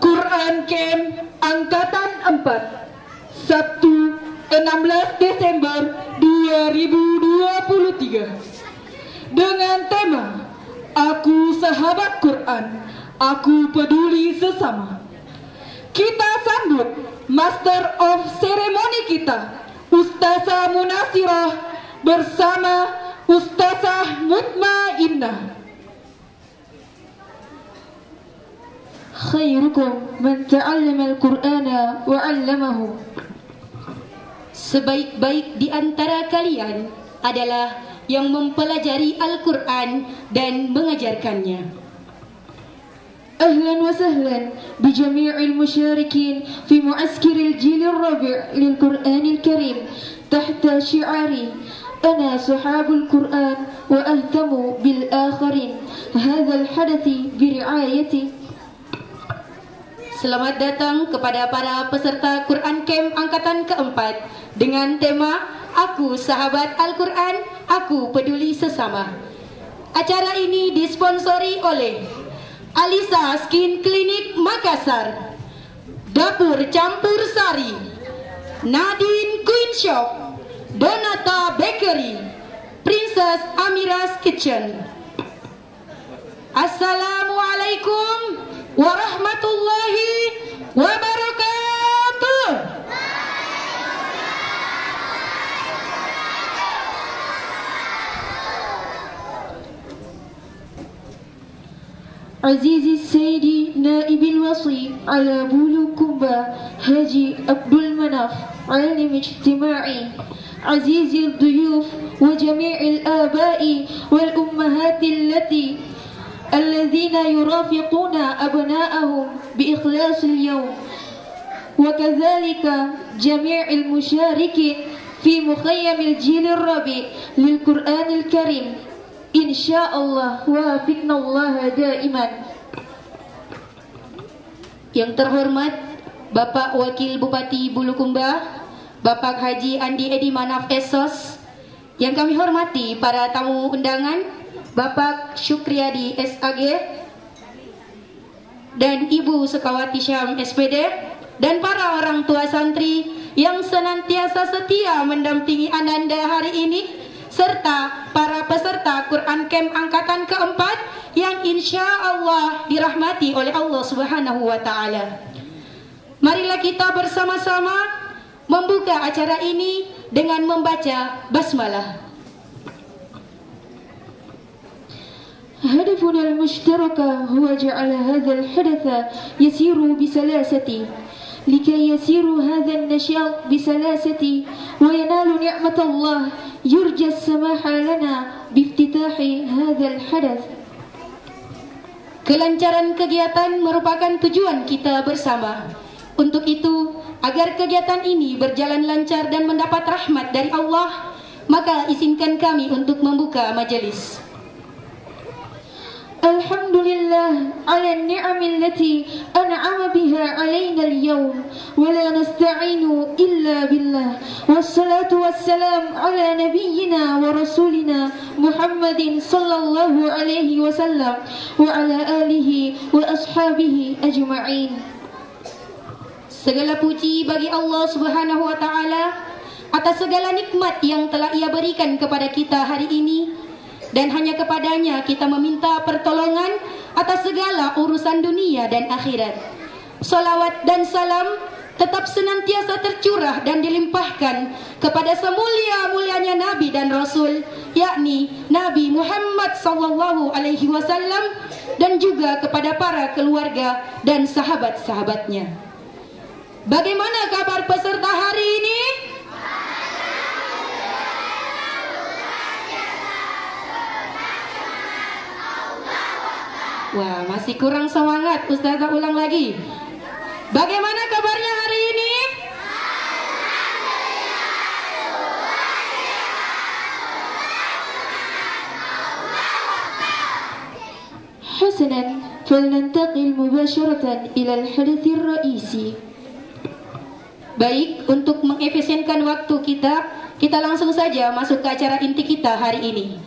Quran Camp Angkatan 4 Sabtu 16 Desember 2023 dengan tema Aku Sahabat Quran, Aku Peduli Sesama. Kita sambut Master of Ceremony kita, Ustazah Munasirah bersama Ustazah Mutmainnah. Khairukum man ta'allama al-Qur'ana wa 'allamahu. Sebaik-baik di antara kalian adalah yang mempelajari Al-Quran dan mengajarkannya. Ahlan wa sahlan bi jami'il musyarikin fi mu'askir al-jil ar-rabi' lil-Qur'an al-Karim tahta syi'ari ana sahabul Qur'an wa ahtamu bil akharin. Hadha al-hadathi bi ri'ayati. Selamat datang kepada para peserta Quran Camp Angkatan keempat dengan tema Aku Sahabat Al-Quran, Aku Peduli Sesama. Acara ini disponsori oleh Alisa Skin Clinic Makassar, Dapur Campur Sari, Nadine Queen Shop, Donata Bakery, Princess Amira's Kitchen. Assalamualaikum warahmatullahi wabarakatuh. Azizi Sayyidi Naib al-Wasi ala Bulukumba Haji Abdul Manaf Alim Ijtima'i. Azizi al-Duyuf wa jami'il abai wal ummahati allati الذين يرافقون أبناءهم بإخلاص اليوم وكذلك جميع المشاركين في مخيم الجيل الرابع للقرآن الكريم إن شاء الله وافقنا الله دائما. Yang terhormat Bapak Wakil Bupati Bulukumba, Bapak Haji Andi Edi Manaf Esos. Yang kami hormati para tamu undangan, Bapak Syukriyadi SAG dan Ibu Sekawati Syam SPD, dan para orang tua santri yang senantiasa setia mendampingi Ananda hari ini, serta para peserta Quran Camp Angkatan keempat yang insya Allah dirahmati oleh Allah Subhanahu wa Ta'ala. Marilah kita bersama-sama membuka acara ini dengan membaca basmalah. هدفنا المشترك هو جعل هذا الحدث يسير بسلاسة لكي يسير هذا النشاط بسلاسة وينال نعمة الله. يرجى السماح لنا بافتتاح هذا الحدث. Kelancaran kegiatan merupakan tujuan kita bersama. Untuk itu, agar kegiatan ini berjalan lancar dan mendapat rahmat dari Allah, maka izinkan kami untuk membuka majelis. الحمد لله على النعم التي أنعم بها علينا اليوم ولا نستعين إلا بالله والصلاة والسلام على نبينا ورسولنا محمد صلى الله عليه وسلم وعلى آله وأصحابه أجمعين. Segala puji bagi Allah Subhanahu wa taala atas segala nikmat yang telah Ia berikan kepada kita hari ini, dan hanya kepadanya kita meminta pertolongan atas segala urusan dunia dan akhirat. Salawat dan salam tetap senantiasa tercurah dan dilimpahkan kepada semulia-mulianya Nabi dan Rasul, yakni Nabi Muhammad sallallahu alaihi wasallam, dan juga kepada para keluarga dan sahabat-sahabatnya. Bagaimana kabar peserta hari ini? Wah, masih kurang semangat. Ustazah ulang lagi. Bagaimana kabarnya hari ini? حسنا فلننتقل مباشرة إلى الحدث الرئيسي. Baik, untuk mengefisienkan waktu kita langsung saja masuk ke acara inti kita hari ini.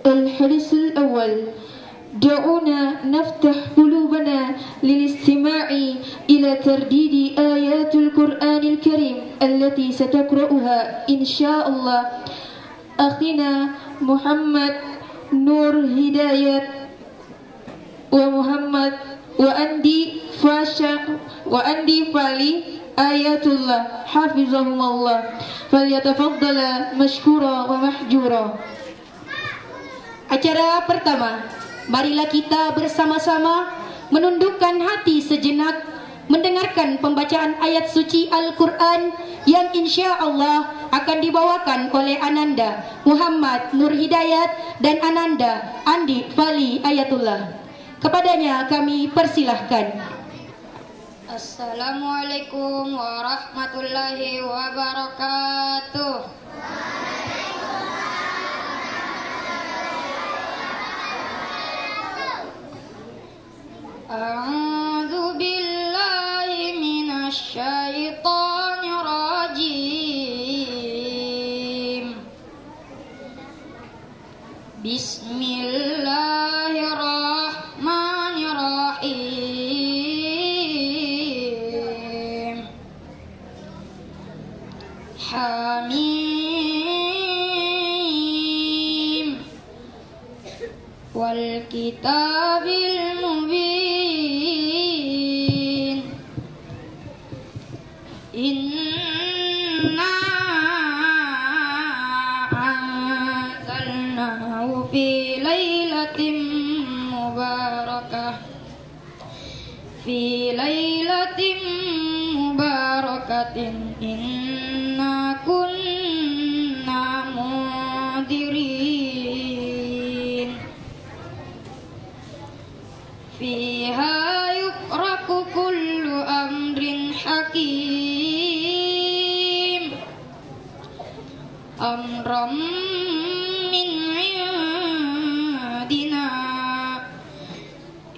الحدث الأول دعونا نفتح قلوبنا للاستماع إلى ترديد آيات القرآن الكريم التي ستقرأها إن شاء الله أخينا محمد نور هداية ومحمد وأندي فالي آيات الله حفظهم الله فليتفضل مشكورا ومحجورا. Acara pertama, marilah kita bersama-sama menundukkan hati sejenak mendengarkan pembacaan ayat suci Al-Quran yang insya Allah akan dibawakan oleh Ananda Muhammad Nur Hidayat dan Ananda Andi Fali Ayatullah. Kepadanya kami persilahkan. Assalamualaikum warahmatullahi wabarakatuh. A'udzu billahi minasy syaithanir rajim. Bismillahirrahmanirrahim. Hamim wal kitabil mubin. Inna anzalnahu fi lailatin mubarakah. Fi lailatin mubarakatin inna kunna mundirin. Fiha yufraku kullu amrin hakim. Amram min indina.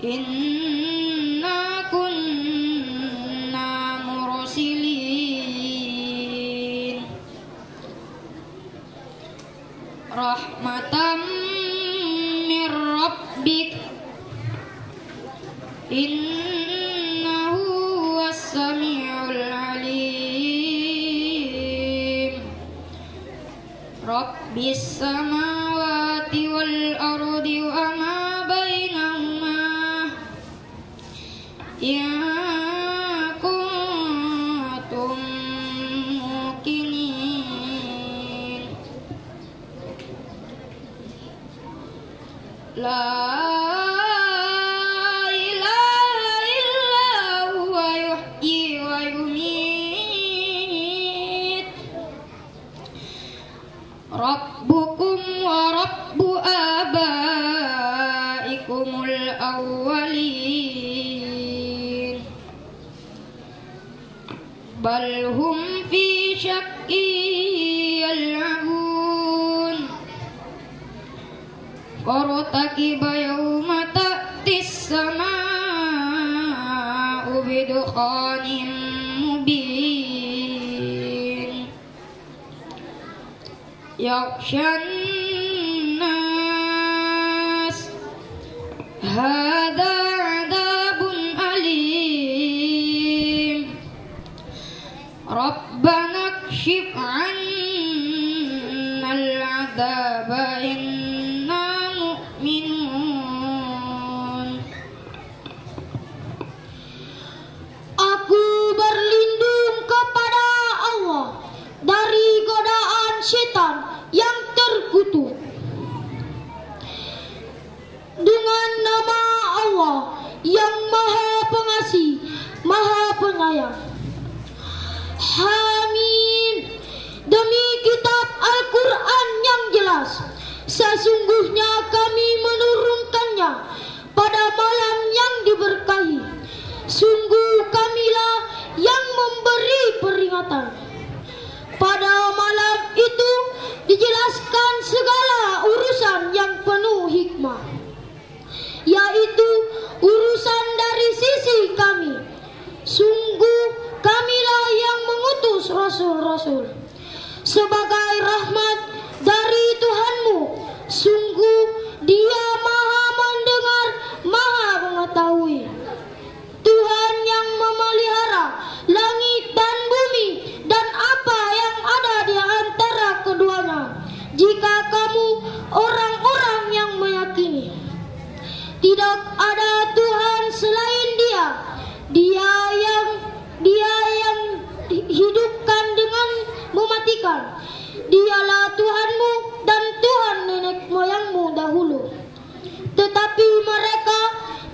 Inna kunna mursilin. Rahmatan min rabbik. Innahu was-sami'ul alim. Rabbis samawati wal ardi wa ma bainahuma. Ya kuntum muqinin. La Rabbukum wa rabbu abaikumul awwalin. Bal hum fi syakkin yal'abun. Am lahum shuraka' shara'u lahum min ad-dini ma lam ya'zan Allahu bihi. Inna rabbaka huwal 'azizul hakim. Alladzi lam yalid wa lam yulad wa lam yakul lahu kufuwan ahad. Bal hum fi وارتقب يوم تأتي السماء بدخان مبين يغشى الناس هذا عذاب أليم ربنا اكشف عنا العذاب إنا مؤمنون. Aku berlindung kepada Allah dari godaan setan yang terkutuk. Dengan nama Allah yang Maha Pengasih, Maha Penyayang. Hamim. Demi kitab Al-Quran yang jelas, sesungguhnya kami menurunkannya pada malam yang diberkahi. Sungguh kamilah yang memberi peringatan. Pada malam itu dijelaskan segala urusan yang penuh hikmah, yaitu urusan dari sisi kami. Sungguh kamilah yang mengutus rasul-rasul sebagai rahmat dari Tuhanmu. Sungguh Dia Maha mendengar, Maha mengetahui. Tuhan yang memelihara langit dan bumi dan apa yang ada di antara keduanya, jika kamu orang-orang yang meyakini. Tidak ada Tuhan selain Dia. Dia yang hidupkan dengan mematikan. Dialah Tuhanmu dan Tuhan nenek moyangmu dahulu. Tetapi mereka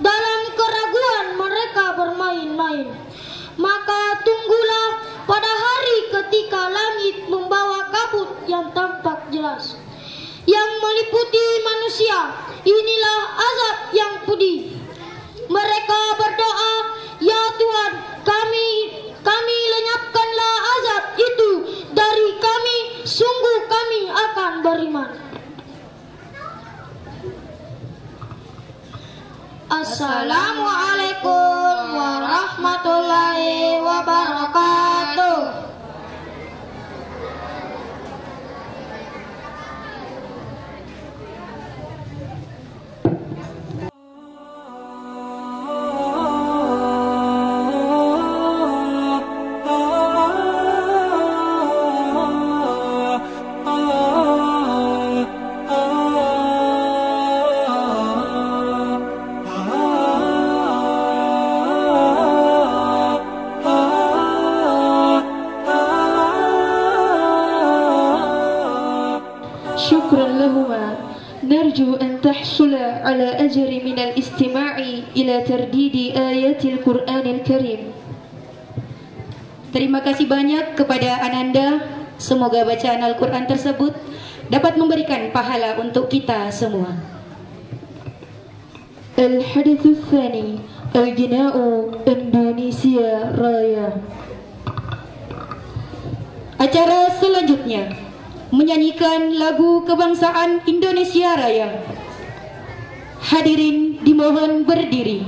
dalam keraguan mereka bermain-main. Maka tunggulah pada hari ketika langit membawa kabut yang tampak jelas, yang meliputi manusia. Inilah azab yang pedih. Mereka berdoa, ya Tuhan kami lenyapkanlah azab itu dari kami, sungguh kami akan beriman. Assalamualaikum warahmatullahi wabarakatuh. نرجو أن تحصل على أجر من الاستماع إلى ترديد آيات القرآن الكريم. Terima kasih banyak kepada Ananda. Semoga bacaan Al-Quran tersebut dapat memberikan pahala untuk kita semua. الحدث الثاني الغناء إندونيسيا رايا. Acara selanjutnya menyanyikan lagu kebangsaan Indonesia Raya. Hadirin dimohon berdiri.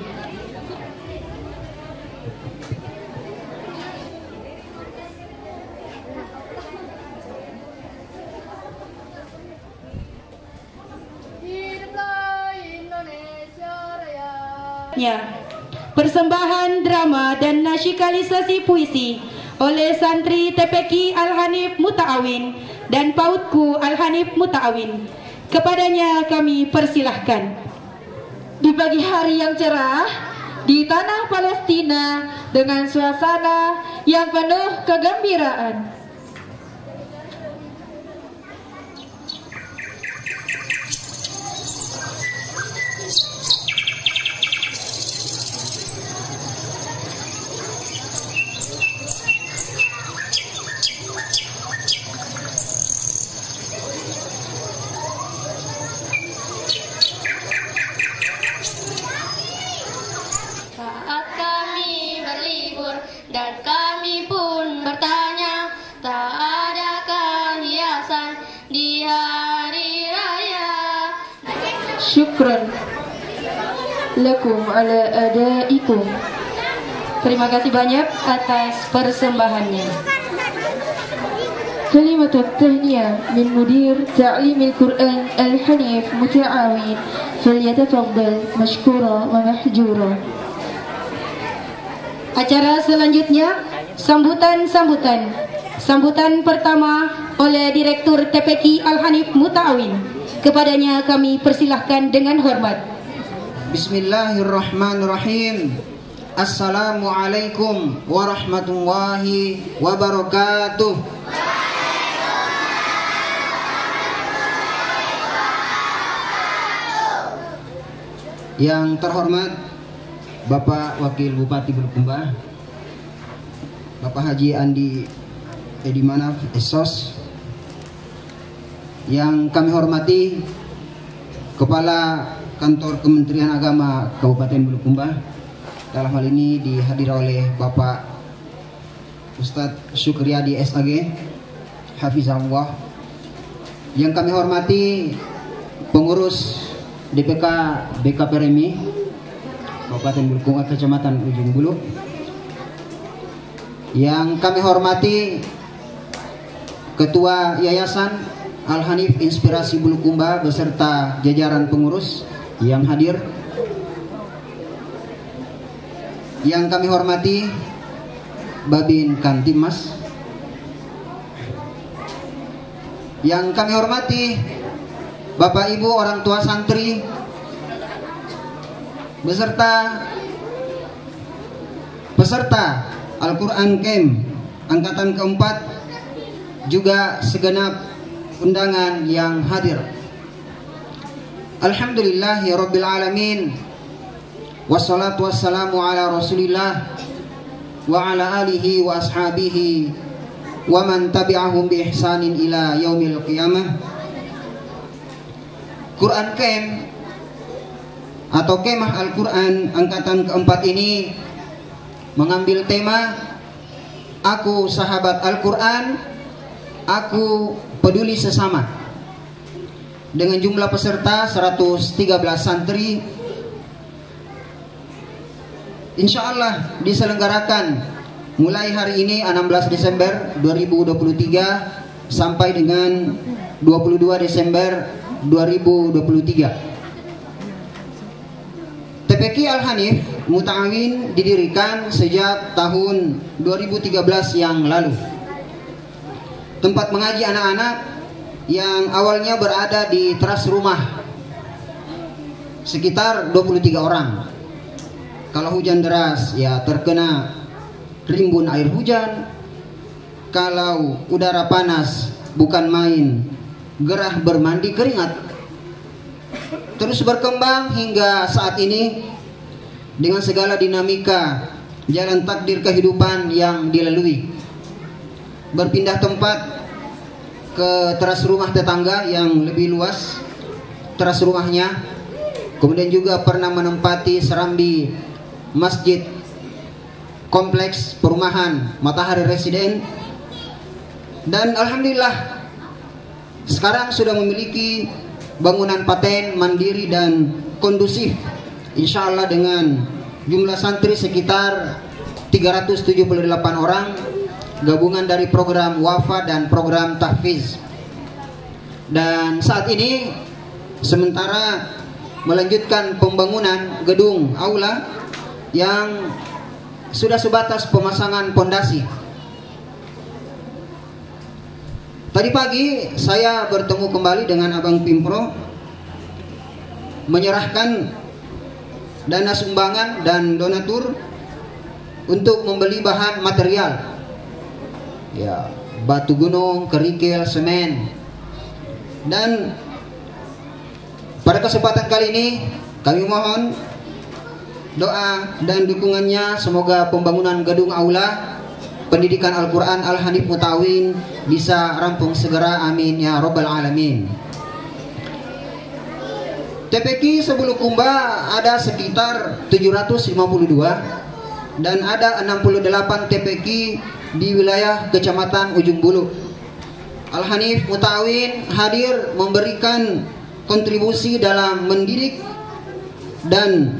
Persembahan drama dan nasikalisasi puisi oleh santri TPQ Al-Hanif Muta'awin dan PAUDku Al-Hanif Muta'awin. Kepadanya kami persilahkan. Di pagi hari yang cerah di tanah Palestina dengan suasana yang penuh kegembiraan, dan kami pun bertanya, tak adakah hiasan di hari raya? Syukran lakum ala adaikum. Terima kasih banyak atas persembahannya. كلمة التهنئة من مدير تعليم القرآن الحنيف متعاون فليتفضل مشكورا ومحجورا. Acara selanjutnya sambutan pertama oleh Direktur TPQ Al-Hanif Muta'awin. Kepadanya kami persilahkan dengan hormat. Bismillahirrahmanirrahim. Assalamualaikum warahmatullahi wabarakatuh. Yang terhormat Bapak Wakil Bupati Bulukumba, Bapak Haji Andi Edi Manaf Esos. Yang kami hormati Kepala Kantor Kementerian Agama Kabupaten Bulukumba, dalam hal ini dihadiri oleh Bapak Ustadz Syukriyadi SAG Hafizahullah. Yang kami hormati pengurus DPK BKP Remi Kabupaten Bulukumba, Kecamatan Ujung Bulu. Yang kami hormati Ketua Yayasan Al-Hanif Inspirasi Bulukumba beserta jajaran pengurus yang hadir. Yang kami hormati Babin Kantimas. Yang kami hormati Bapak Ibu orang tua santri beserta peserta Al-Quran Camp angkatan keempat, juga segenap undangan yang hadir. Alhamdulillahirabbil alamin. Wassalatu wassalamu ala Rasulillah wa ala alihi wa ashabihi wa man tabi'ahum bi ihsanin ila yaumil qiyamah. Quran Camp atau Kemah Al-Quran angkatan keempat ini mengambil tema Aku Sahabat Al-Quran, Aku Peduli Sesama, dengan jumlah peserta 113 santri. Insya Allah diselenggarakan mulai hari ini 16 Desember 2023 sampai dengan 22 Desember 2023. TPQ Al-Hanif Muta'awin didirikan sejak tahun 2013 yang lalu. Tempat mengaji anak-anak yang awalnya berada di teras rumah, sekitar 23 orang. Kalau hujan deras ya terkena rimbun air hujan. Kalau udara panas bukan main, gerah bermandi keringat. Terus berkembang hingga saat ini dengan segala dinamika jalan takdir kehidupan yang dilalui. Berpindah tempat ke teras rumah tetangga yang lebih luas teras rumahnya. Kemudian juga pernah menempati serambi masjid kompleks perumahan Matahari Residen. Dan alhamdulillah sekarang sudah memiliki bangunan paten, mandiri dan kondusif, insya Allah, dengan jumlah santri sekitar 378 orang, gabungan dari program wafa dan program tahfiz. Dan saat ini sementara melanjutkan pembangunan gedung aula yang sudah sebatas pemasangan pondasi. Tadi pagi saya bertemu kembali dengan Abang Pimpro, menyerahkan dana sumbangan dan donatur untuk membeli bahan material, ya, batu gunung, kerikil, semen. Dan pada kesempatan kali ini kami mohon doa dan dukungannya, semoga pembangunan gedung aula pendidikan Al-Quran Al-Hanif Muta'awin bisa rampung segera, amin ya rabbal alamin. TPQ Sebulukumba ada sekitar 752 dan ada 68 TPQ di wilayah Kecamatan Ujung Bulu. Al-Hanif Muta'awin hadir memberikan berkontribusi dalam mendidik dan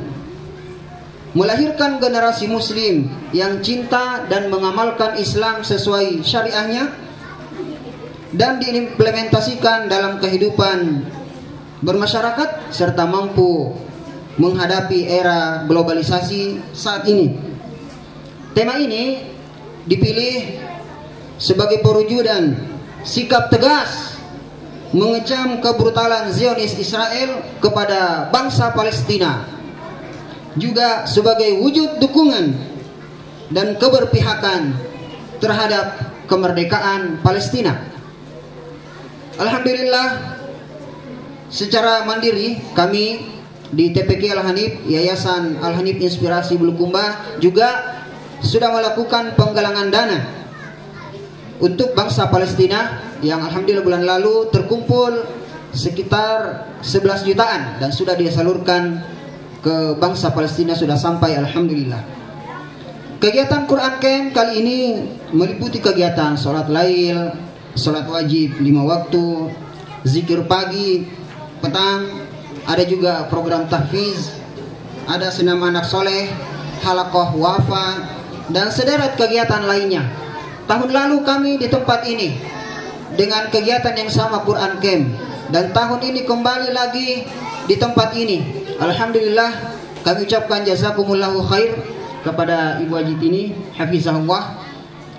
melahirkan generasi muslim yang cinta dan mengamalkan Islam sesuai syariahnya dan diimplementasikan dalam kehidupan bermasyarakat serta mampu menghadapi era globalisasi saat ini. Tema ini dipilih sebagai perwujudan sikap tegas mengecam kebrutalan Zionis Israel kepada bangsa Palestina, juga sebagai wujud dukungan dan keberpihakan terhadap kemerdekaan Palestina. Alhamdulillah, secara mandiri kami di TPQ Al-Hanif, Yayasan Al-Hanif Inspirasi Bulukumba, juga sudah melakukan penggalangan dana untuk bangsa Palestina yang alhamdulillah bulan lalu terkumpul sekitar 11 jutaan dan sudah disalurkan ke bangsa Palestina, sudah sampai alhamdulillah. Kegiatan Quran Camp kali ini meliputi kegiatan sholat lail, sholat wajib 5 waktu, zikir pagi, petang, ada juga program tahfiz, ada senam anak soleh, halaqah wafa, dan sederet kegiatan lainnya. Tahun lalu kami di tempat ini dengan kegiatan yang sama Quran Camp, dan tahun ini kembali lagi di tempat ini. Alhamdulillah, kami ucapkan jazakumullahu khair kepada Ibu Haji Tini hafizahullah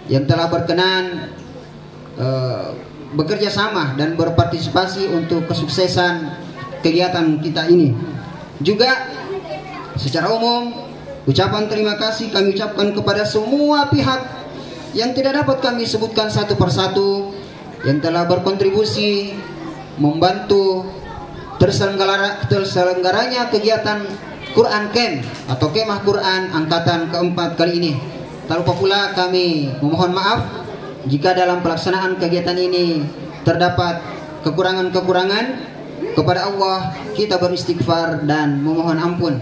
yang telah berkenan bekerja sama dan berpartisipasi untuk kesuksesan kegiatan kita ini. Juga secara umum ucapan terima kasih kami ucapkan kepada semua pihak yang tidak dapat kami sebutkan satu persatu yang telah berkontribusi membantu terselenggaranya kegiatan Quran Camp atau Kemah Quran angkatan keempat kali ini. Tak lupa pula kami memohon maaf jika dalam pelaksanaan kegiatan ini terdapat kekurangan-kekurangan. Kepada Allah kita beristighfar dan memohon ampun.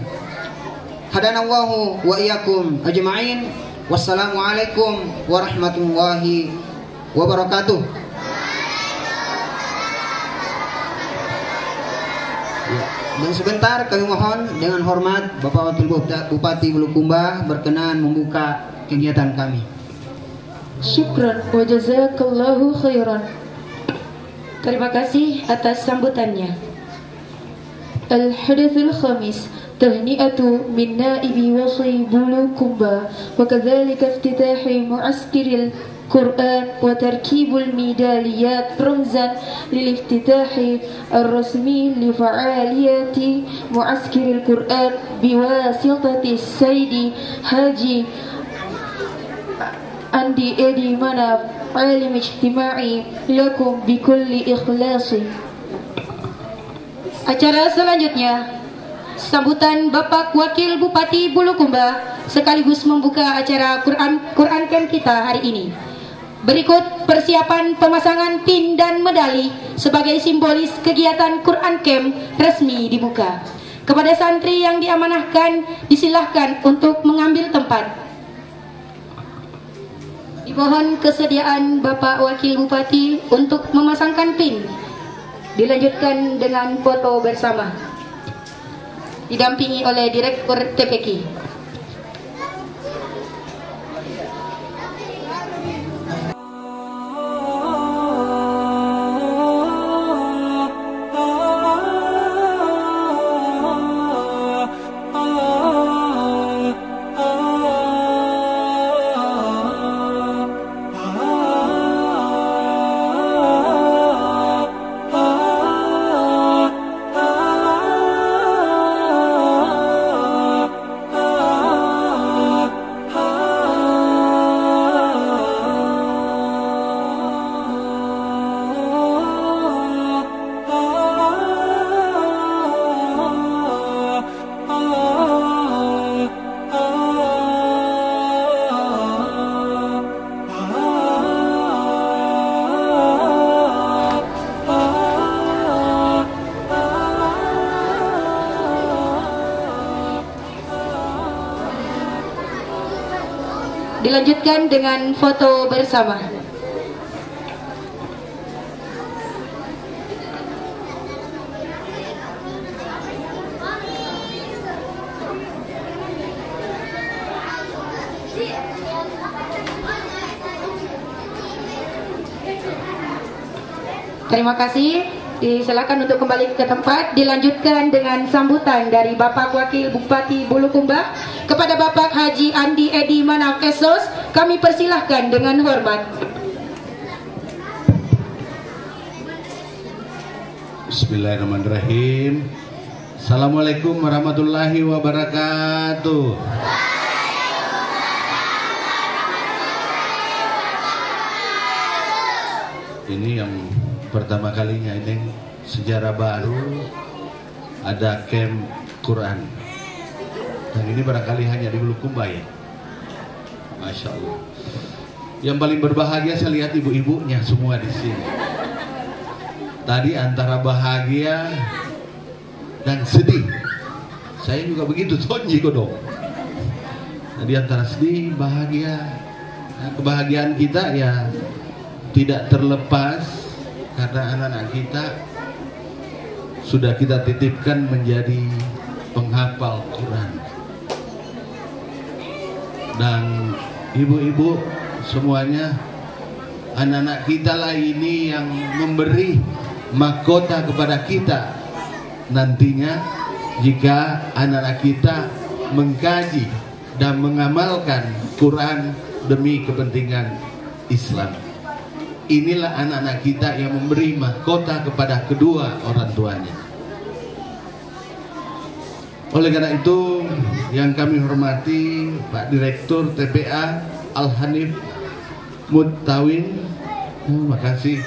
Hadanallahu wa iyyakum ajma'in. Wassalamualaikum warahmatullahi wabarakatuh. Dan sebentar kami mohon dengan hormat Bapak Wakil Bupati Bulukumba berkenan membuka kegiatan kami. Syukran wa jazakallahu khairan. Terima kasih atas sambutannya. Al-Hadathul Khamis, tahni'atu min naibi wasi Bulukumba, wa kadzalika iftitahi mu'askiril Quran wa tarkibul midaliyat ramzan lil iftitahi ar-rasmi li fa'aliyati mu'askiril Quran biwasitati Sayyidi Haji Andi Edi Manaf alim ijtima'i lakum bikulli ikhlasi. Acara selanjutnya sambutan Bapak Wakil Bupati Bulukumba sekaligus membuka acara Quran Camp kita hari ini. Berikut persiapan pemasangan pin dan medali sebagai simbolis kegiatan Quran Camp resmi dibuka. Kepada santri yang diamanahkan disilahkan untuk mengambil tempat. Dimohon kesediaan Bapak Wakil Bupati untuk memasangkan pin. Dilanjutkan dengan foto bersama. Didampingi oleh Direktur TPQ. Dilanjutkan dengan foto bersama. Terima kasih. Disilakan untuk kembali ke tempat. Dilanjutkan dengan sambutan dari Bapak Wakil Bupati Bulukumba kepada Bapak Haji Andi Edi Manaf Esos. Kami persilahkan dengan hormat. Bismillahirrahmanirrahim. Assalamualaikum warahmatullahi wabarakatuh. Ini yang pertama kalinya, ini sejarah baru ada camp Quran. Dan ini barangkali hanya di Bulukumba ya. Masya Allah. Yang paling berbahagia saya lihat ibu-ibunya semua di sini. Tadi antara bahagia dan sedih. Saya juga begitu, Tonji Kodok. Tadi antara sedih, bahagia. Nah, kebahagiaan kita ya tidak terlepas karena anak-anak kita sudah kita titipkan menjadi penghafal Quran. Dan ibu-ibu semuanya, anak-anak kita lah ini yang memberi mahkota kepada kita nantinya jika anak-anak kita mengkaji dan mengamalkan Quran demi kepentingan Islam. Inilah anak-anak kita yang memberi mahkota kepada kedua orang tuanya. Oleh karena itu, yang kami hormati Pak Direktur TPA Al-Hanif Muttawin, terima kasih.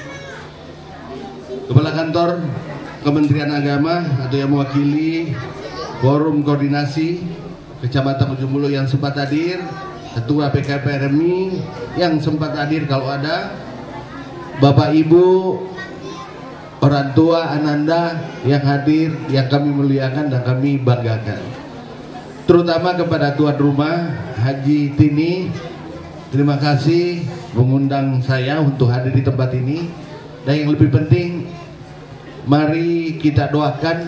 Kepala Kantor Kementerian Agama atau yang mewakili Forum Koordinasi Kecamatan Ujung Bulu yang sempat hadir, Ketua PKPRMI yang sempat hadir kalau ada, Bapak Ibu, orang tua Ananda yang hadir, yang kami muliakan dan kami banggakan. Terutama kepada tuan rumah Haji Tini, terima kasih mengundang saya untuk hadir di tempat ini. Dan yang lebih penting, mari kita doakan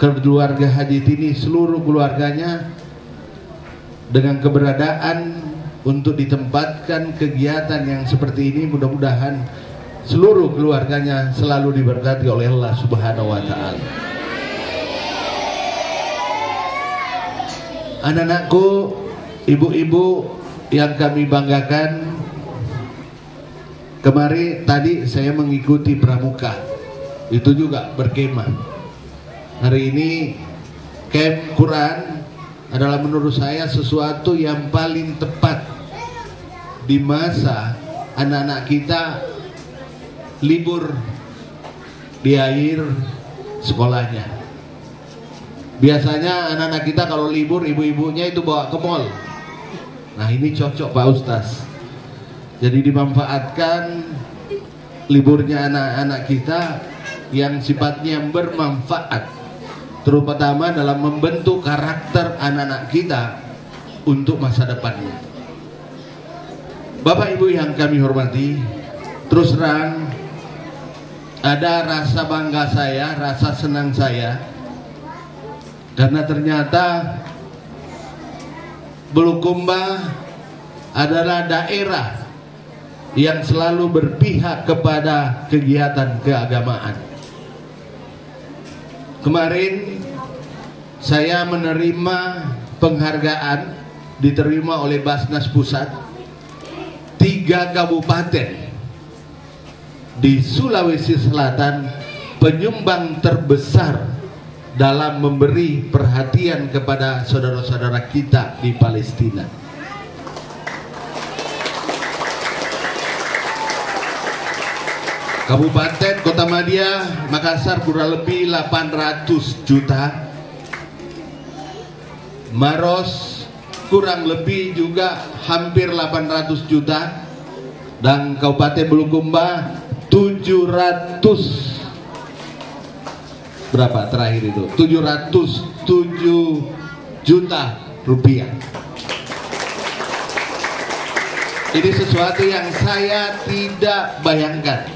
keluarga Haji Tini, seluruh keluarganya dengan keberadaan untuk ditempatkan kegiatan yang seperti ini. Mudah-mudahan seluruh keluarganya selalu diberkati oleh Allah Subhanahu wa Ta'ala. Anak-anakku, ibu-ibu yang kami banggakan, kemarin tadi saya mengikuti pramuka, itu juga berkemah. Hari ini camp Quran adalah menurut saya sesuatu yang paling tepat di masa anak-anak kita libur di akhir sekolahnya. Biasanya anak-anak kita kalau libur ibu-ibunya itu bawa ke mall. Nah, ini cocok Pak Ustaz. Jadi dimanfaatkan liburnya anak-anak kita yang sifatnya bermanfaat, terutama dalam membentuk karakter anak-anak kita untuk masa depannya. Bapak Ibu yang kami hormati, terus terang ada rasa bangga saya, rasa senang saya, karena ternyata Bulukumba adalah daerah yang selalu berpihak kepada kegiatan keagamaan. Kemarin saya menerima penghargaan diterima oleh Basnas Pusat. 3 kabupaten di Sulawesi Selatan penyumbang terbesar dalam memberi perhatian kepada saudara-saudara kita di Palestina. Kabupaten Kota Madia, Makassar kurang lebih 800 juta. Maros kurang lebih juga hampir 800 juta. Dan Kabupaten Bulukumba 700 berapa terakhir itu? 707 juta rupiah. Ini sesuatu yang saya tidak bayangkan.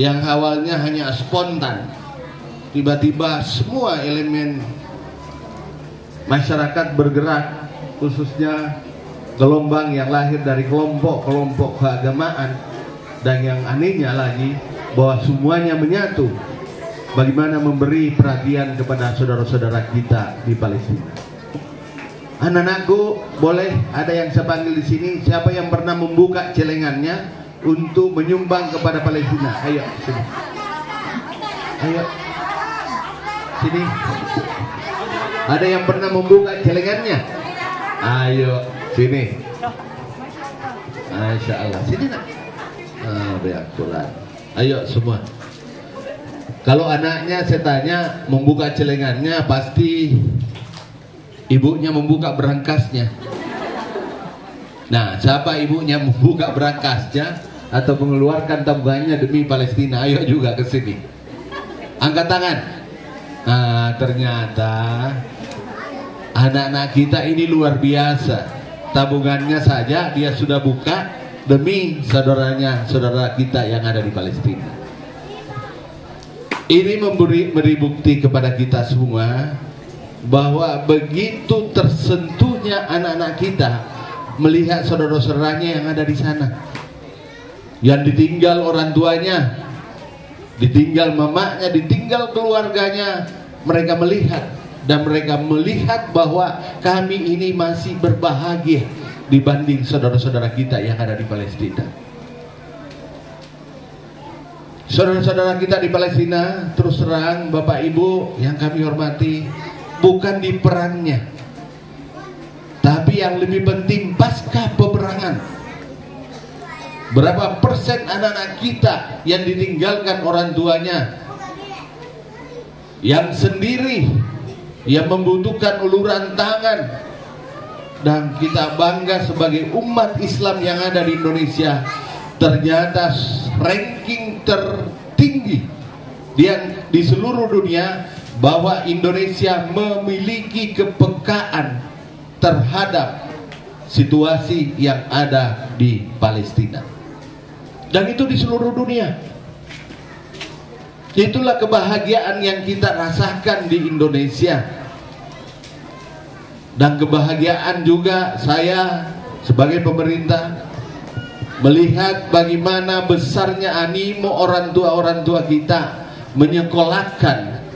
Yang awalnya hanya spontan, tiba-tiba semua elemen masyarakat bergerak khususnya gelombang yang lahir dari kelompok-kelompok keagamaan, dan yang anehnya lagi bahwa semuanya menyatu bagaimana memberi perhatian kepada saudara-saudara kita di Palestina. Anak-anakku, boleh ada yang saya panggil di sini, siapa yang pernah membuka celengannya untuk menyumbang kepada Palestina? Ayo sini. Ayo sini. Ada yang pernah membuka celengannya? Ayo sini. Masya Allah. Sini nak. Ayo semua. Kalau anaknya saya tanya membuka celengannya, pasti ibunya membuka berangkasnya. Nah, siapa ibunya membuka berangkasnya atau mengeluarkan tabungannya demi Palestina? Ayo juga ke sini. Angkat tangan. Nah, ternyata anak-anak kita ini luar biasa. Tabungannya saja dia sudah buka demi saudara kita yang ada di Palestina. Ini memberi bukti kepada kita semua bahwa begitu tersentuhnya anak-anak kita melihat saudara-saudaranya yang ada di sana, yang ditinggal orang tuanya, ditinggal mamanya, ditinggal keluarganya. Mereka melihat, dan mereka melihat bahwa kami ini masih berbahagia dibanding saudara-saudara kita yang ada di Palestina. Saudara-saudara kita di Palestina, terus terang Bapak Ibu yang kami hormati, bukan di perangnya, tapi yang lebih penting pasca peperangan. Berapa persen anak-anak kita yang ditinggalkan orang tuanya, yang sendiri, yang membutuhkan uluran tangan. Dan kita bangga sebagai umat Islam yang ada di Indonesia, ternyata ranking tertinggi di seluruh dunia, bahwa Indonesia memiliki kepekaan terhadap situasi yang ada di Palestina, dan itu di seluruh dunia. Itulah kebahagiaan yang kita rasakan di Indonesia. Dan kebahagiaan juga saya sebagai pemerintah melihat bagaimana besarnya animo orang tua kita menyekolahkan,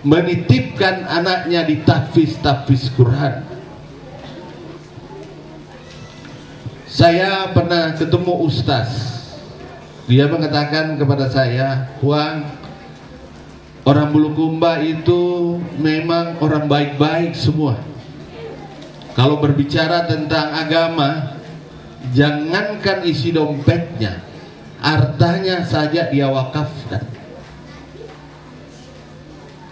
menitipkan anaknya di tahfiz Quran. Saya pernah ketemu ustaz, dia mengatakan kepada saya, "Huang, orang Bulukumba itu memang orang baik-baik semua. Kalau berbicara tentang agama, jangankan isi dompetnya, hartanya saja dia wakafkan."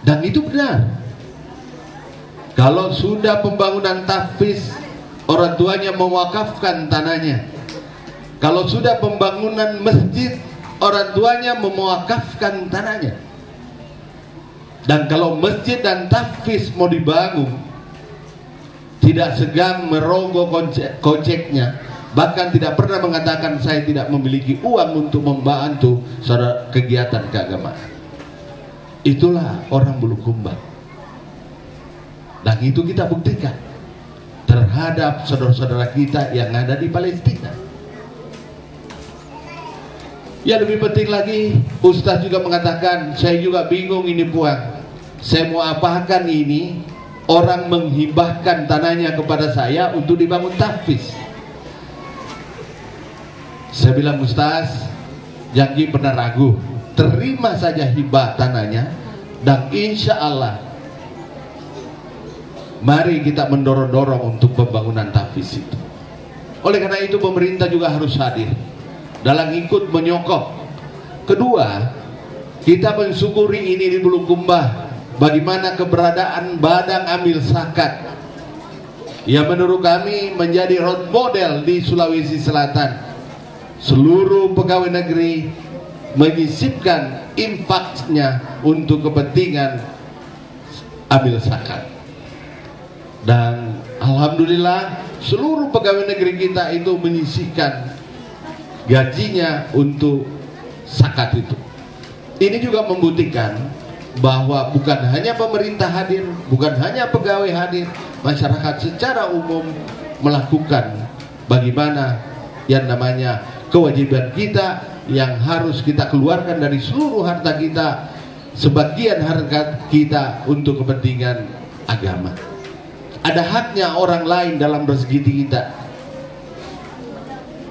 Dan itu benar. Kalau sudah pembangunan tahfiz, orang tuanya mewakafkan tanahnya. Kalau sudah pembangunan masjid, orang tuanya mewakafkan tanahnya. Dan kalau masjid dan tahfiz mau dibangun, tidak segan merogoh koceknya, bahkan tidak pernah mengatakan saya tidak memiliki uang untuk membantu kegiatan keagamaan. Itulah orang Bulukumba. Dan itu kita buktikan terhadap saudara-saudara kita yang ada di Palestina. Yang lebih penting lagi, Ustaz juga mengatakan, saya juga bingung ini Puan, saya mau apakan ini? Orang menghibahkan tanahnya kepada saya untuk dibangun tahfiz. Saya bilang, Ustaz, jangan pernah ragu, terima saja hibah tanahnya, dan insya Allah mari kita mendorong-dorong untuk pembangunan tahfiz itu. Oleh karena itu pemerintah juga harus hadir dalam ikut menyokong. Kedua, kita mensyukuri ini di Bulukumba, bagaimana keberadaan Badan Amil Zakat yang menurut kami menjadi role model di Sulawesi Selatan. Seluruh pegawai negeri menyisipkan infaknya untuk kepentingan amil zakat. Dan alhamdulillah seluruh pegawai negeri kita itu menyisihkan gajinya untuk zakat itu. Ini juga membuktikan bahwa bukan hanya pemerintah hadir, bukan hanya pegawai hadir, masyarakat secara umum melakukan bagaimana yang namanya kewajiban kita yang harus kita keluarkan dari seluruh harta kita, sebagian harta kita untuk kepentingan agama. Ada haknya orang lain dalam rezeki kita.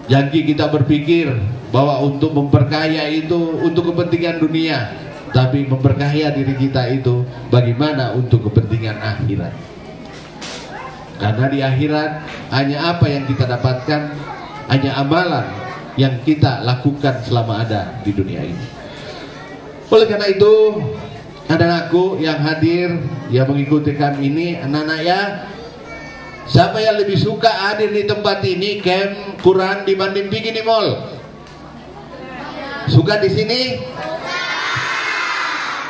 Jangan kita berpikir bahwa untuk memperkaya itu untuk kepentingan dunia, tapi memperkaya diri kita itu bagaimana untuk kepentingan akhirat. Karena di akhirat hanya apa yang kita dapatkan, hanya amalan yang kita lakukan selama ada di dunia ini. Oleh karena itu, anak-anakku yang hadir, yang mengikuti kami ini, anak-anak ya, siapa yang lebih suka hadir di tempat ini camp Quran dibanding pergi di mall? Suka di sini?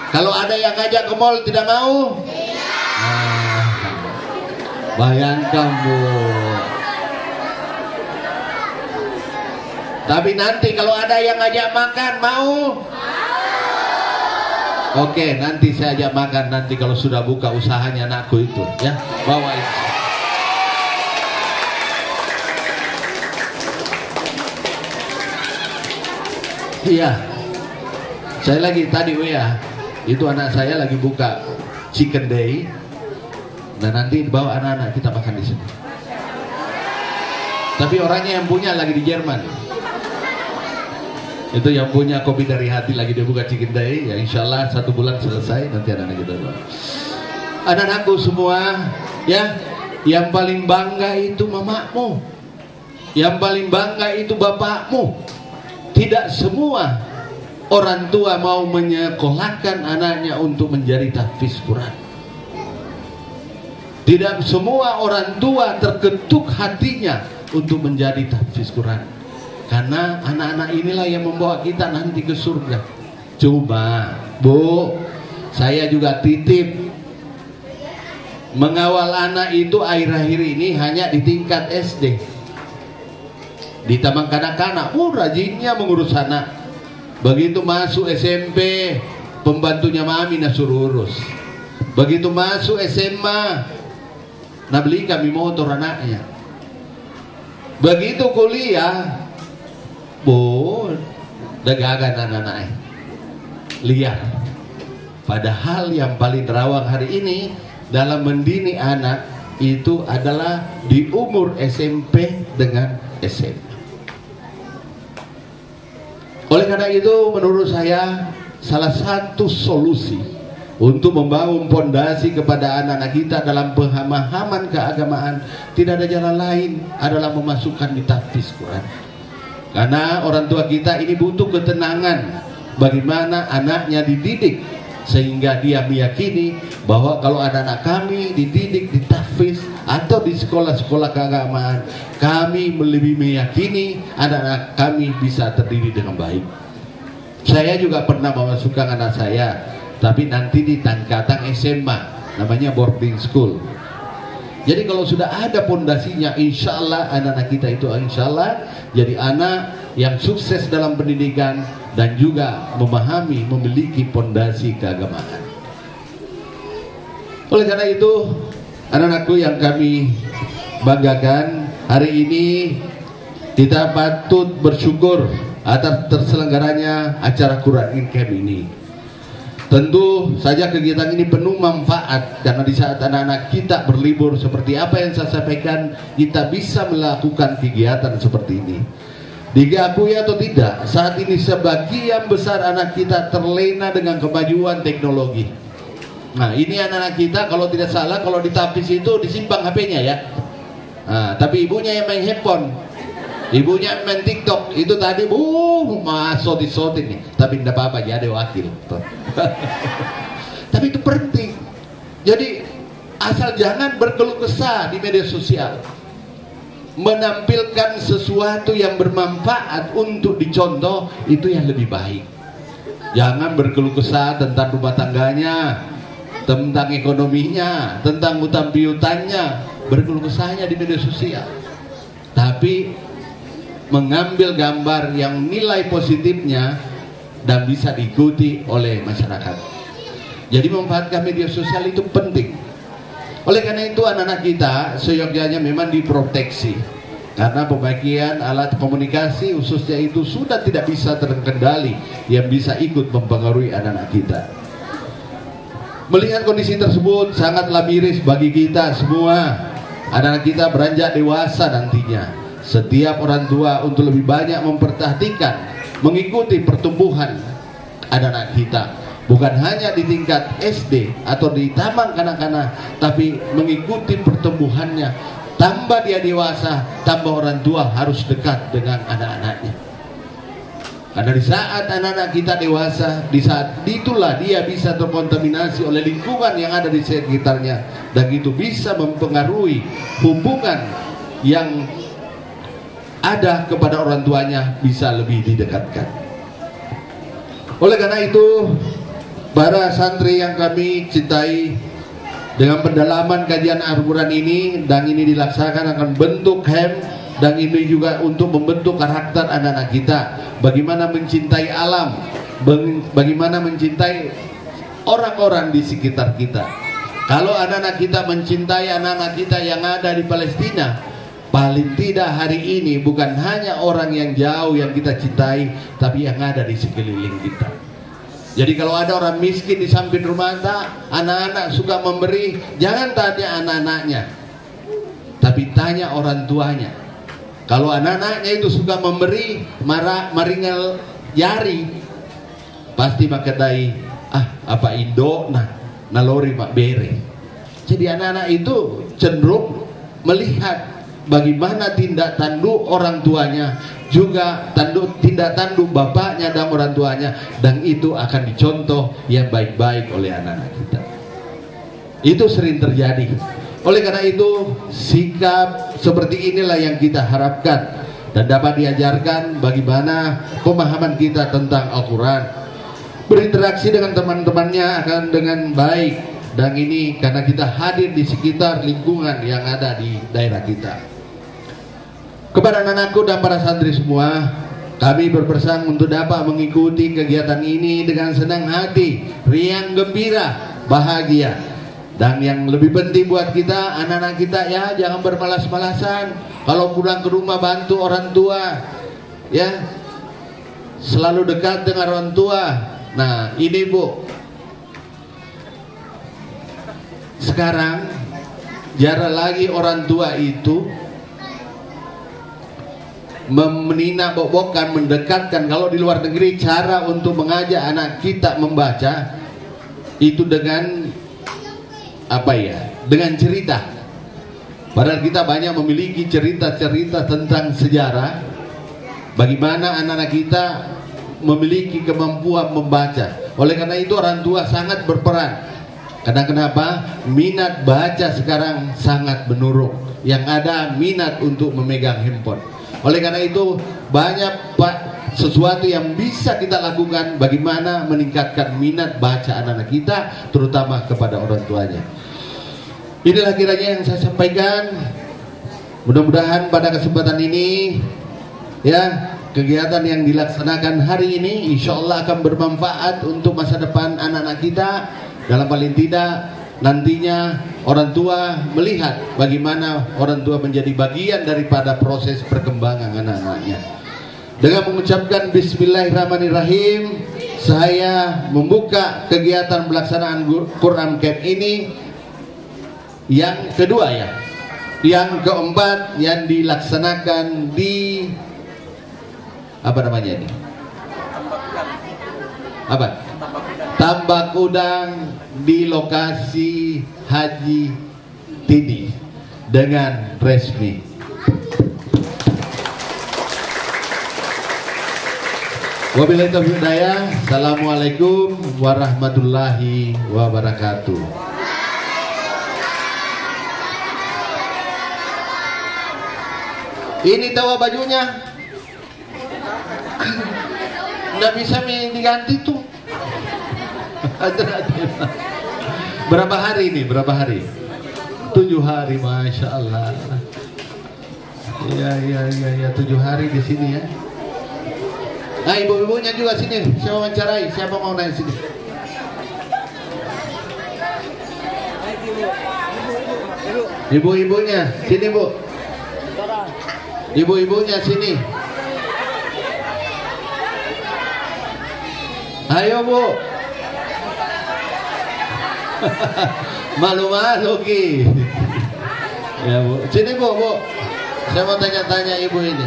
Kalau ada yang ngajak ke mall tidak mau? Nah, bayangkan Bu. Tapi nanti kalau ada yang ngajak makan mau? Oke, nanti saya ajak makan nanti kalau sudah buka usahanya anakku itu, ya. Bawa itu. Iya. Saya lagi tadi itu anak saya lagi buka chicken day. Nah, nanti bawa anak-anak kita makan di sini. Tapi orangnya yang punya lagi di Jerman. Itu yang punya kopi dari hati lagi dia buka chicken day. Ya insya Allah 1 bulan selesai. Nanti anak-anak kita bawa. Anak-anakku semua, ya, yang paling bangga itu mamamu, yang paling bangga itu bapakmu. Tidak semua orang tua mau menyekolahkan anaknya untuk menjadi tahfiz Quran. Tidak semua orang tua terketuk hatinya untuk menjadi tahfiz Quran. Karena anak-anak inilah yang membawa kita nanti ke surga. Cuma, Bu, saya juga titip mengawal anak itu akhir-akhir ini hanya di tingkat SD. Di taman kanak-kanak, rajinnya mengurus anak. Begitu masuk SMP, pembantunya mami nak suruh urus. Begitu masuk SMA, nak beli kami motor anaknya. Begitu kuliah, dagagan anak-anaknya liar. Padahal yang paling terawang hari ini dalam mendidik anak itu adalah di umur SMP dengan SMA. Oleh karena itu menurut saya salah satu solusi untuk membangun pondasi kepada anak-anak kita dalam pemahaman keagamaan tidak ada jalan lain adalah memasukkan di tahfiz Quran. Karena orang tua kita ini butuh ketenangan bagaimana anaknya dididik sehingga dia meyakini bahwa kalau anak-anak kami dididik di tahfiz atau di sekolah-sekolah keagamaan, kami lebih meyakini anak-anak kami bisa terdidik dengan baik. Saya juga pernah memasukkan anak saya, tapi nanti di tingkatan SMA, namanya boarding school. Jadi kalau sudah ada pondasinya, insya Allah anak-anak kita itu insya Allah jadi anak yang sukses dalam pendidikan dan juga memahami, memiliki pondasi keagamaan. Oleh karena itu, anak-anakku yang kami banggakan, hari ini kita patut bersyukur atas terselenggaranya acara Quran in Camp ini. Tentu saja kegiatan ini penuh manfaat karena di saat anak-anak kita berlibur seperti apa yang saya sampaikan, kita bisa melakukan kegiatan seperti ini. Diakui atau tidak, saat ini sebagian besar anak kita terlena dengan kemajuan teknologi. Nah, ini anak-anak kita kalau tidak salah kalau di tahfiz itu disimpang HP-nya ya. Nah, tapi ibunya yang main handphone, ibunya main TikTok. Itu tadi sotin nih. Tapi tidak apa-apa, ya ada wakil. Tapi itu penting. Jadi asal jangan berkeluh kesah di media sosial. Menampilkan sesuatu yang bermanfaat untuk dicontoh itu yang lebih baik. Jangan berkeluh kesah tentang rumah tangganya, tentang ekonominya, tentang utang piutannya, berkeluh kesahnya di media sosial. Tapi mengambil gambar yang nilai positifnya dan bisa diikuti oleh masyarakat. Jadi memanfaatkan media sosial itu penting. Oleh karena itu anak-anak kita seyogyanya memang diproteksi, karena pemakaian alat komunikasi khususnya itu sudah tidak bisa terkendali yang bisa ikut mempengaruhi anak-anak kita. Melihat kondisi tersebut sangatlah miris bagi kita semua. Anak-anak kita beranjak dewasa nantinya. Setiap orang tua untuk lebih banyak memperhatikan, mengikuti pertumbuhan anak-anak kita. Bukan hanya di tingkat SD atau di taman kanak-kanak, tapi mengikuti pertumbuhannya. Tambah dia dewasa, tambah orang tua harus dekat dengan anak-anaknya. Karena di saat anak-anak kita dewasa, di saat itulah dia bisa terkontaminasi oleh lingkungan yang ada di sekitarnya, dan itu bisa mempengaruhi hubungan yang ada kepada orang tuanya bisa lebih didekatkan. Oleh karena itu, para santri yang kami cintai, dengan pendalaman kajian Al-Quran ini, dan ini dilaksanakan akan bentuk dan ini juga untuk membentuk karakter anak-anak kita, bagaimana mencintai alam, bagaimana mencintai orang-orang di sekitar kita. Kalau anak-anak kita mencintai anak-anak kita yang ada di Palestina, paling tidak hari ini bukan hanya orang yang jauh yang kita cintai, tapi yang ada di sekeliling kita. Jadi kalau ada orang miskin di samping rumah anda, anak-anak suka memberi, jangan tanya anak-anaknya, tapi tanya orang tuanya. Kalau anak-anaknya itu suka memberi, maringal jari, pasti makadai apa Indo nalori mak bere. Jadi anak-anak itu cenderung melihat bagaimana tindak tanduk orang tuanya, juga tindak tanduk bapaknya dan orang tuanya, dan itu akan dicontoh yang baik-baik oleh anak-anak kita. Itu sering terjadi. Oleh karena itu, sikap seperti inilah yang kita harapkan dan dapat diajarkan bagaimana pemahaman kita tentang Al-Quran, berinteraksi dengan teman-temannya akan dengan baik, dan ini karena kita hadir di sekitar lingkungan yang ada di daerah kita. Kepada anak-anakku dan para santri semua, kami berpesan untuk dapat mengikuti kegiatan ini dengan senang hati, riang gembira, bahagia. Dan yang lebih penting buat kita, anak-anak kita, ya jangan bermalas-malasan. Kalau pulang ke rumah bantu orang tua, ya selalu dekat dengan orang tua. Nah ini Bu, sekarang jarang lagi orang tua itu menina-bobokan, mendekatkan. Kalau di luar negeri cara untuk mengajak anak kita membaca itu dengan dengan cerita. Padahal kita banyak memiliki cerita-cerita tentang sejarah, bagaimana anak-anak kita memiliki kemampuan membaca. Oleh karena itu orang tua sangat berperan. Karena kenapa? Minat baca sekarang sangat menurun. Yang ada minat untuk memegang handphone. Oleh karena itu banyak sesuatu yang bisa kita lakukan bagaimana meningkatkan minat baca anak-anak kita, terutama kepada orang tuanya. Inilah kiranya yang saya sampaikan. Mudah-mudahan pada kesempatan ini, ya, kegiatan yang dilaksanakan hari ini insya Allah akan bermanfaat untuk masa depan anak-anak kita. Dalam paling tidak nantinya orang tua melihat bagaimana orang tua menjadi bagian daripada proses perkembangan anak-anaknya. Dengan mengucapkan Bismillahirrahmanirrahim, saya membuka kegiatan pelaksanaan Quran Camp ini yang kedua, ya, yang keempat yang dilaksanakan di apa namanya ini? Tambak Udang di lokasi Haji Tidi dengan resmi. Wabillahi taufiq hidayah. Assalamualaikum warahmatullahi wabarakatuh. Ini tawa bajunya nggak bisa diganti tuh. Berapa hari ini? Berapa hari? 7 hari, masya Allah. Ya 7 hari di sini ya. Nah ibu-ibunya juga sini, saya wawancarai. Siapa mau naik sini? Ibu-ibunya, sini Bu. Ibu-ibunya sini. Ayo Bu. Malu-malu Ki. Ya Bu, sini Bu, Bu. Saya mau tanya-tanya ibu ini.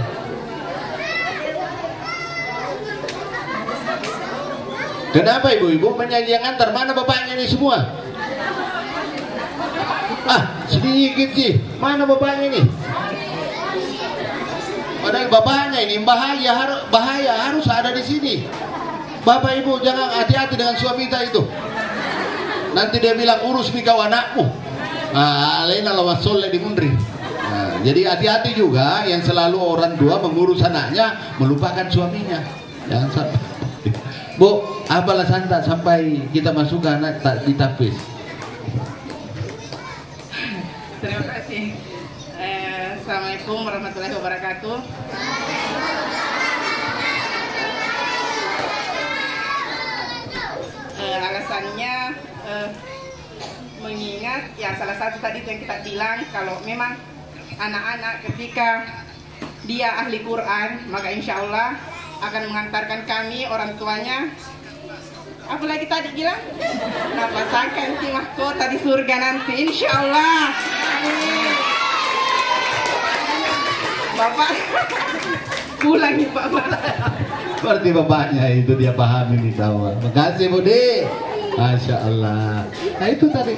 Kenapa ibu-ibu penyanyi yang antar? Mana bapaknya ini semua? Sedikit sih. Mana bapaknya ini? Padahal bapaknya ini bahaya harus ada di sini. Bapak ibu jangan hati-hati dengan suami kita itu. Nanti dia bilang urus nih kau anakmu. Alena lawas soleh di mundri. Jadi hati-hati juga yang selalu orang tua mengurus anaknya melupakan suaminya. Jangan sampai. Bu, apalah santai sampai kita masuk ke anak tak ditafis. Terima kasih. Assalamualaikum warahmatullahi wabarakatuh. Alasannya mengingat ya salah satu tadi yang kita bilang kalau memang anak-anak ketika dia ahli Quran maka insya Allah akan mengantarkan kami orang tuanya. Apalagi tadi bilang napasakan si mahkota di surga nanti insya Allah. Amin. Bapak pulang nih Pak. Seperti bapaknya itu dia paham ini semua. Makasih Budi. Masya Allah. Nah itu tadi.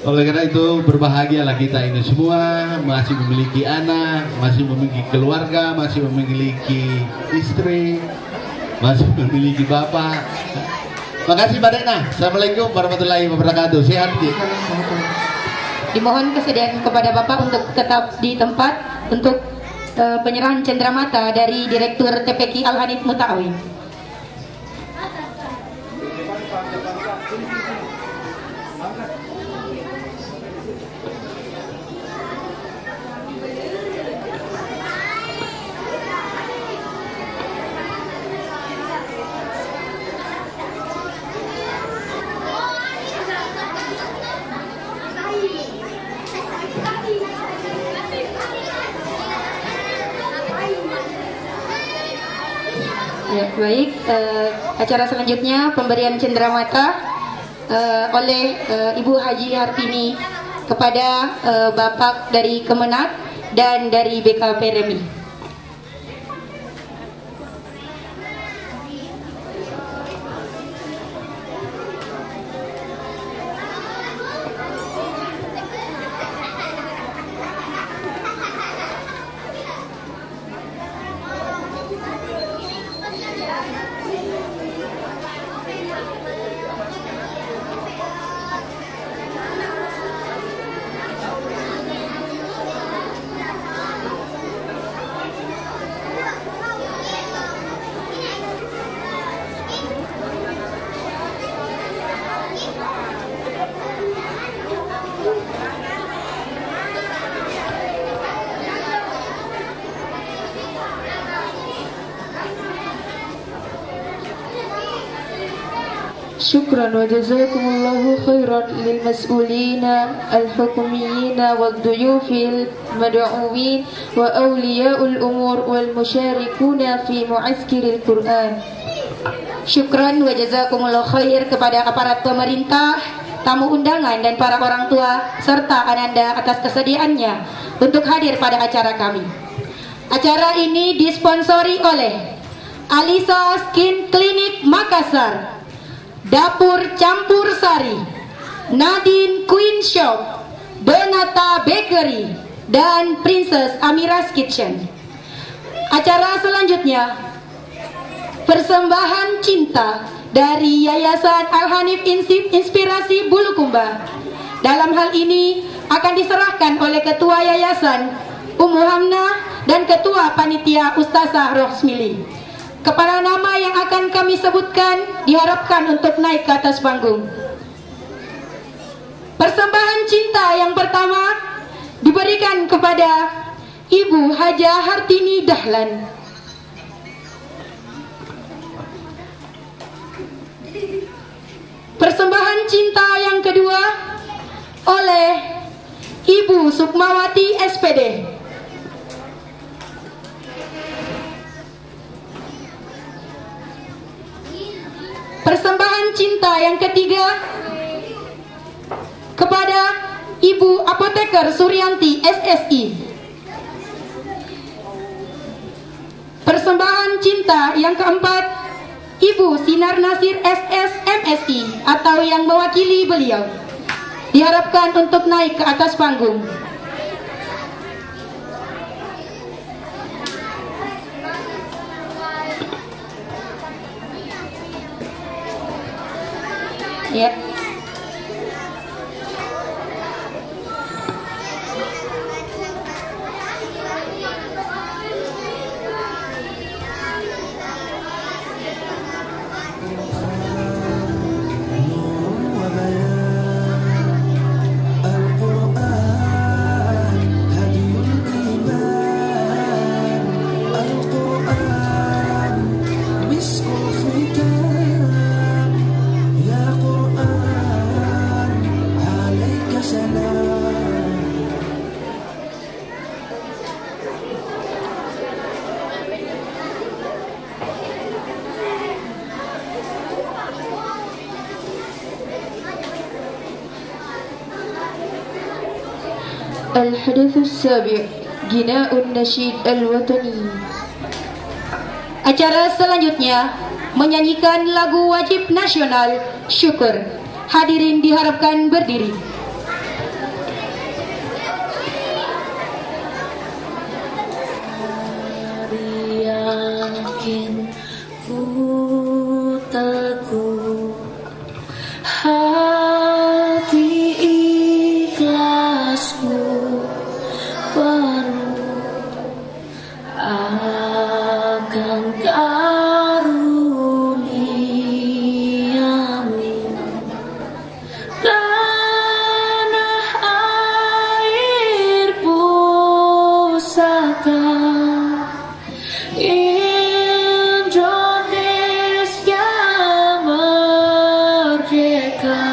Oleh karena itu berbahagialah kita ini semua masih memiliki anak, masih memiliki keluarga, masih memiliki istri, masih memiliki bapak. Makasih Mbak Dena. Assalamualaikum warahmatullahi wabarakatuh. Sehat Ki. Dimohon kesediaan kepada Bapak untuk tetap di tempat untuk penyerahan cenderamata dari Direktur TPQ Al-Hanif Mutawi. Ya, baik, acara selanjutnya pemberian cenderamata oleh Ibu Haji Hartini kepada Bapak dari Kemenak dan dari BKP Remi. شكرا وجزاكم الله خيرا للمسؤولين الحكوميين والضيوف المدعوين وأولياء الأمور والمشاركون في معسكر القرآن. Syukran wa jazakumullah khair kepada aparat pemerintah, tamu undangan dan para orang tua serta Ananda atas kesediaannya untuk hadir pada acara kami. Acara ini disponsori oleh Alisa Skin Clinic Makassar, Dapur Campur Sari, Nadine Queen Shop, Donata Bakery, dan Princess Amira's Kitchen. Acara selanjutnya, persembahan cinta dari Yayasan Al-Hanif Inspirasi Bulukumba. Dalam hal ini akan diserahkan oleh Ketua Yayasan Ummu Hamna dan Ketua Panitia Ustazah Rosmili. Kepala nama yang akan kami sebutkan diharapkan untuk naik ke atas panggung. Persembahan cinta yang pertama diberikan kepada Ibu Haja Hartini Dahlan. Persembahan cinta yang kedua oleh Ibu Sukmawati SPD. Persembahan cinta yang ketiga kepada Ibu Apoteker Suryanti SSI. Persembahan cinta yang keempat Ibu Sinar Nasir SS MSI atau yang mewakili beliau. Diharapkan untuk naik ke atas panggung. Ya. الحدث السابع غناء النشيد الوطني. Acara selanjutnya menyanyikan lagu wajib nasional Syukur. Hadirin diharapkan berdiri. Yakin ku teguh hati ikhlasku penuh akan karuniamu, tanah air pusaka Indonesia merdeka.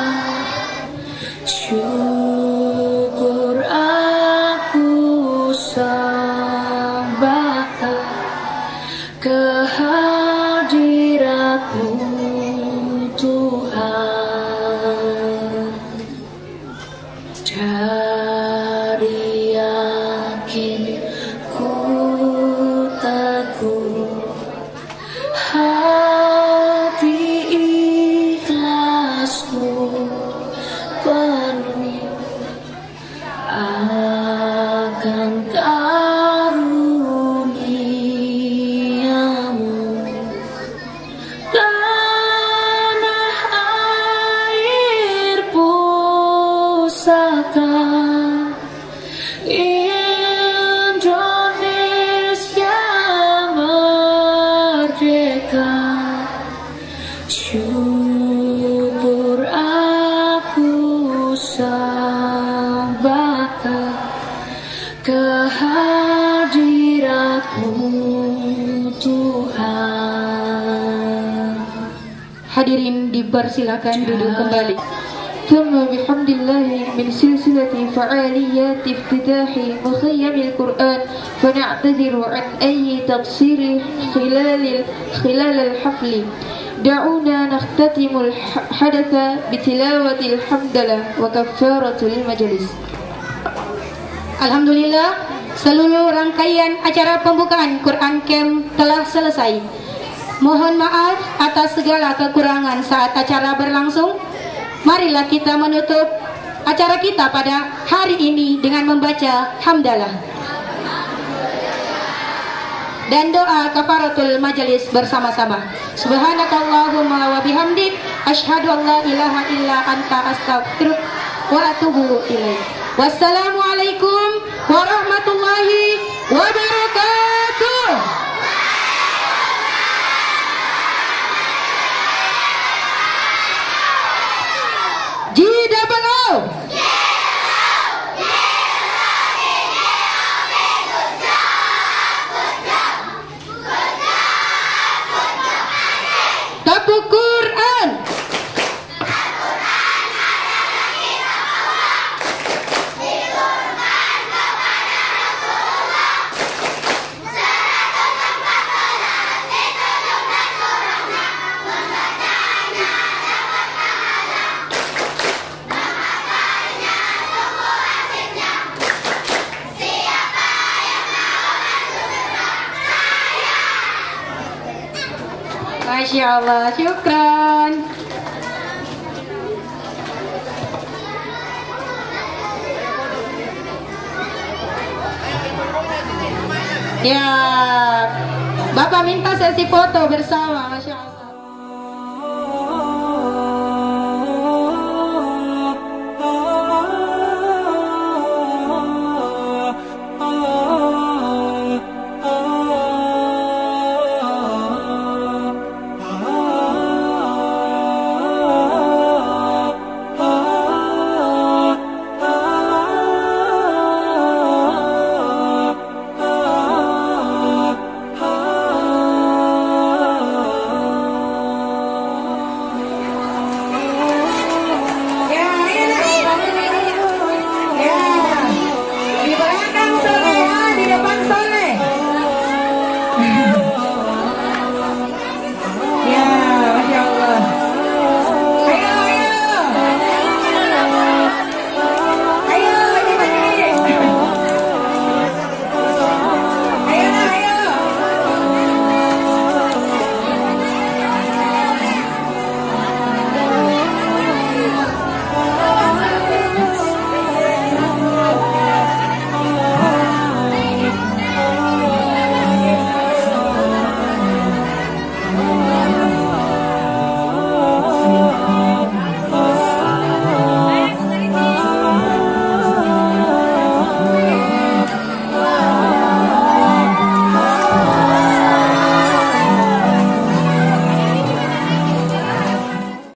Syukur aku sembahkan kehadiratmu Tuhan. Dari yakin ku teguh hati ikhlasku penuh akan karuniamu, tanah air pusaka Indonesia merdeka. Syukur aku sembahkan kehadiratmu Tuhan. Hadirin dipersilakan duduk kembali. ثم بحمد الله من سلسلة فعاليات افتتاح مخيم القرآن فنعتذر عن أي تقصير خلال الحفل. دعونا نختتم الحدث بتلاوة الحمدلله وكفارة المجلس. Alhamdulillah, seluruh rangkaian acara pembukaan Quran Camp telah selesai. Mohon maaf atas segala kekurangan saat acara berlangsung. Marilah kita menutup acara kita pada hari ini dengan membaca hamdalah dan doa kafaratul majelis bersama-sama. Subhanakallahumma wa bihamdik asyhadu an la ilaha illa anta astaghfiruka wa atubu ilaik. Wassalamualaikum warahmatullahi wabarakatuh. GWO. Tabuk Quran. Masya Allah, syukran. Ya, Bapak minta sesi foto bersama, Masya Allah.